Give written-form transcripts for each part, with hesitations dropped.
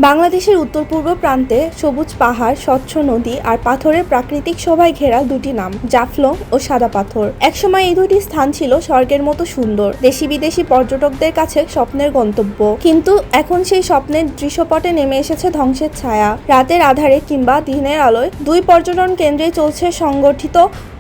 বাংলাদেশের উত্তর-পূর্ব প্রান্তে সবুজ পাহাড়, স্বচ্ছ নদী আর পাথরের প্রাকৃতিক শোভায় ঘেরা দুটি নাম জাফলং ও সাদা পাথর। একসময় এই দুটি স্থান ছিল স্বর্গের মতো সুন্দর, দেশি বিদেশি পর্যটকদের কাছে স্বপ্নের গন্তব্য। কিন্তু এখন সেই স্বপ্নের দৃশ্যপটে নেমে এসেছে ধ্বংসের ছায়া। রাতের আধারে কিংবা দিনের আলোয় দুই পর্যটন কেন্দ্রে চলছে সংগঠিত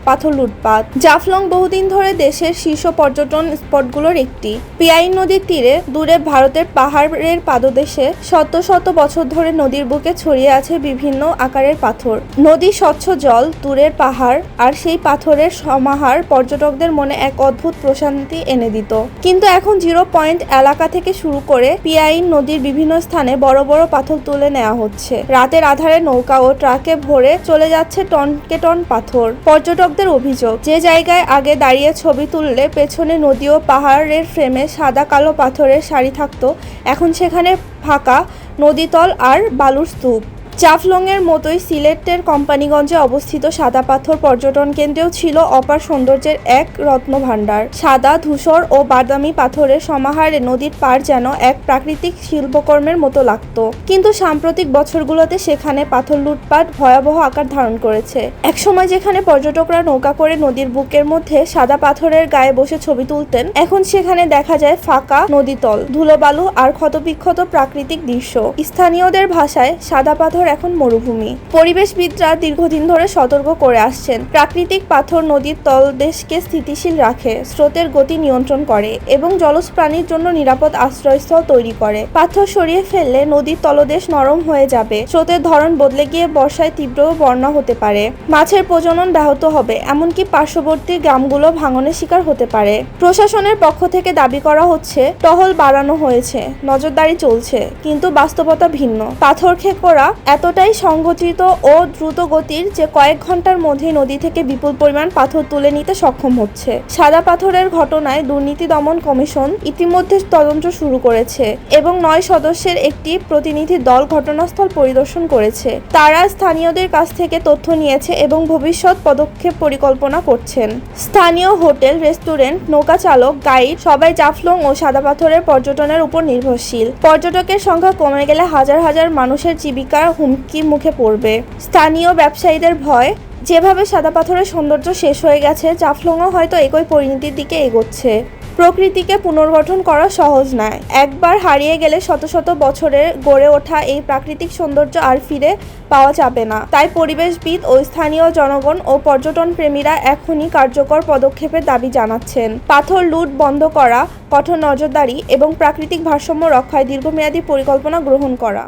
পাথর লুটপাট। জাফলং বহুদিন ধরে দেশের শীর্ষ পর্যটন স্পটগুলোর একটি। পিয়াইন নদীর তীরে দূরে ভারতের পাহাড়ের পাদদেশে শত শত বছর ধরে নদীর বুকে ছড়িয়ে আছে বিভিন্ন আকারের পাথর। নদীর স্বচ্ছ জল, দূরের পাহাড় আর সেই পাথরের সমাহার পর্যটকদের মনে এক অদ্ভুত প্রশান্তি এনে দিত। কিন্তু এখন 0 পয়েন্ট এলাকা থেকে শুরু করে পিয়াইন নদীর বিভিন্ন স্থানে বড় বড় পাথর তুলে নেওয়া হচ্ছে। রাতের আধারে নৌকা ও ট্রাকে ভরে চলে যাচ্ছে টনকে টন পাথর। পর্যটক অভিযোগ, যে জায়গায় আগে দাঁড়িয়ে ছবি তুললে পেছনে নদী ও পাহাড়ের ফ্রেমে সাদা কালো পাথরের সারি থাকতো, এখন সেখানে ফাঁকা নদীতল আর বালুর স্তূপ। জাফলংয়ের মতোই সিলেটের কোম্পানিগঞ্জে অবস্থিত সাদা পাথর পর্যটন কেন্দ্রেও ছিল অপার সৌন্দর্যের এক রত্নভাণ্ডার। সাদা, ধূসর ও বাদামি পাথরের সমাহারে নদীর পাড় যেন এক প্রাকৃতিক শিল্পকর্মের মতো লাগত। কিন্তু সাম্প্রতিক বছরগুলোতে সেখানে পাথর লুটপাট ভয়াবহ আকার ধারণ করেছে। একসময় যেখানে পর্যটকরা নৌকা করে নদীর বুকের মধ্যে সাদা পাথরের গায়ে বসে ছবি তুলতেন, এখন সেখানে দেখা যায় ফাঁকা নদীতল, ধুলোবালু আর ক্ষতবিক্ষত প্রাকৃতিক দৃশ্য। স্থানীয়দের ভাষায় সাদা পাথর এখন মরুভূমি। পরিবেশবিদরা দীর্ঘদিন ধরে সতর্ক করে আসছেন, প্রাকৃতিক পাথর নদীর তলদেশকে স্থিতিশীল রাখে, স্রোতের গতি নিয়ন্ত্রণ করে এবং জলজ প্রাণীর জন্য নিরাপদ আশ্রয়স্থল তৈরি করে। পাথর সরিয়ে ফেললে নদীর তলদেশ নরম হয়ে যাবে, স্রোতের ধরন বদলে গিয়ে বর্ষায় তীব্র বন্যা হতে পারে, মাছের প্রজনন ব্যাহত হবে, এমনকি পার্শ্ববর্তী গ্রামগুলো ভাঙনের শিকার হতে পারে। প্রশাসনের পক্ষ থেকে দাবি করা হচ্ছে টহল বাড়ানো হয়েছে, নজরদারি চলছে, কিন্তু বাস্তবতা ভিন্ন। পাথর খেকোরা এতটাই সংগঠিত ও দ্রুত গতির যে কয়েক ঘন্টার মধ্যে নদী থেকে বিপুল পরিমাণ পাথর তুলে নিতে সক্ষম হচ্ছে। সাদা পাথরের ঘটনায় দুর্নীতি দমন কমিশন ইতিমধ্যে তদন্ত শুরু করেছে এবং 9 সদস্যের একটি প্রতিনিধি দল ঘটনাস্থল পরিদর্শন করেছে। তারা স্থানীয়দের কাছ থেকে তথ্য নিয়েছে এবং ভবিষ্যৎ পদক্ষেপ পরিকল্পনা করছেন। স্থানীয় হোটেল, রেস্টুরেন্ট, নৌকা চালক, গাইড সবাই জাফলং ও সাদা পাথরের পর্যটনের উপর নির্ভরশীল। পর্যটকের সংখ্যা কমে গেলে হাজার হাজার মানুষের জীবিকার হুমকির মুখে পড়বে। স্থানীয় ব্যবসায়ীদের ভয়, যেভাবে সাদা পাথরের সৌন্দর্য শেষ হয়ে গেছে, জাফলংও হয়তো একই পরিণতির দিকে এগোচ্ছে। প্রকৃতিকে পুনর্গঠন করা সহজ নয়। একবার হারিয়ে গেলে শত শত বছরের গড়ে ওঠা এই প্রাকৃতিক সৌন্দর্য আর ফিরে পাওয়া যাবে না। তাই পরিবেশবিদ ও স্থানীয় জনগণ ও পর্যটন প্রেমীরা এখনই কার্যকর পদক্ষেপের দাবি জানাচ্ছেন। পাথর লুট বন্ধ করা, কঠোর নজরদারি এবং প্রাকৃতিক ভারসাম্য রক্ষায় দীর্ঘমেয়াদী পরিকল্পনা গ্রহণ করা।